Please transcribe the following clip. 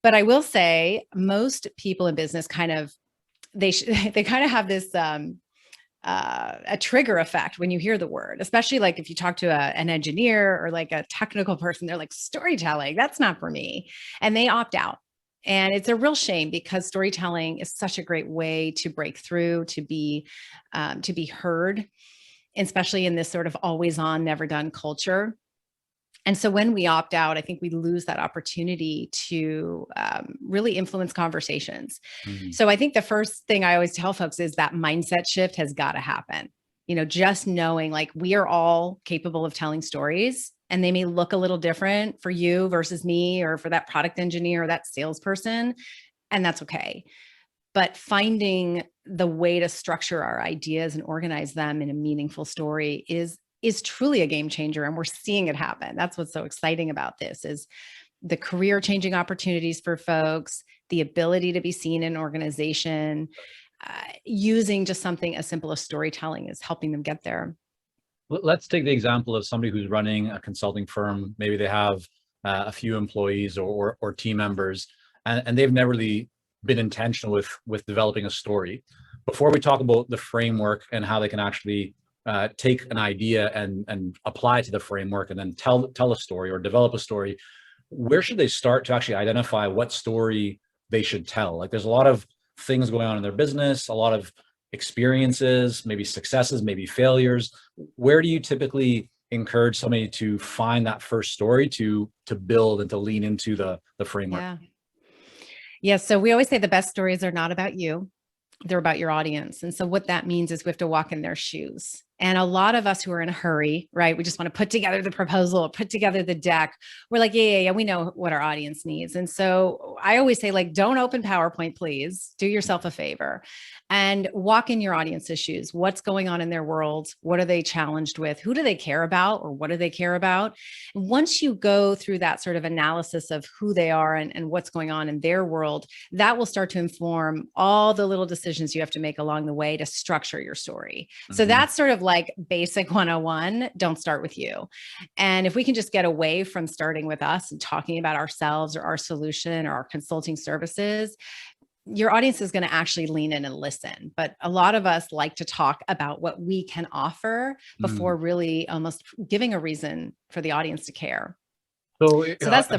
But I will say most people in business kind of, they kind of have this, a trigger effect when you hear the word, especially like if you talk to an engineer or like a technical person, they're like, storytelling, that's not for me. And they opt out. And it's a real shame because storytelling is such a great way to break through, to be heard, especially in this sort of always on, never done culture. And so when we opt out, I think we lose that opportunity to really influence conversations. Mhm. So I think the first thing I always tell folks is that mindset shift has got to happen. Just knowing like we are all capable of telling stories and they may look a little different for you versus me or for that product engineer or that salesperson. And that's okay. But finding the way to structure our ideas and organize them in a meaningful story is truly a game changer. And we're seeing it happen. That's what's so exciting about this is the career changing opportunities for folks, the ability to be seen in an organization, using just something as simple as storytelling is helping them get there. Let's take the example of somebody who's running a consulting firm. Maybe they have a few employees or team members, and they've never really been intentional with developing a story. Before we talk about the framework and how they can actually take an idea and apply it to the framework and then tell a story or develop a story, where should they start to actually identify what story they should tell? Like there's a lot of things going on in their business, a lot of experiences, maybe successes, maybe failures. Where do you typically encourage somebody to find that first story to build and to lean into the framework? Yeah. Yeah. So we always say the best stories are not about you. They're about your audience. And so what that means is we have to walk in their shoes. And a lot of us who are in a hurry, right? We just want to put together the proposal, put together the deck. We're like, yeah, we know what our audience needs. And so I always say, like, don't open PowerPoint, please. Do yourself a favor and walk in your audience's shoes. What's going on in their world? What are they challenged with? Who do they care about? Or what do they care about? And once you go through that sort of analysis of who they are and what's going on in their world, that will start to inform all the little decisions you have to make along the way to structure your story. So that's sort of like basic 101. Don't start with you. And if we can just get away from starting with us and talking about ourselves or our solution or our consulting services, your audience is going to actually lean in and listen. But a lot of us like to talk about what we can offer before really almost giving a reason for the audience to care. So So that's the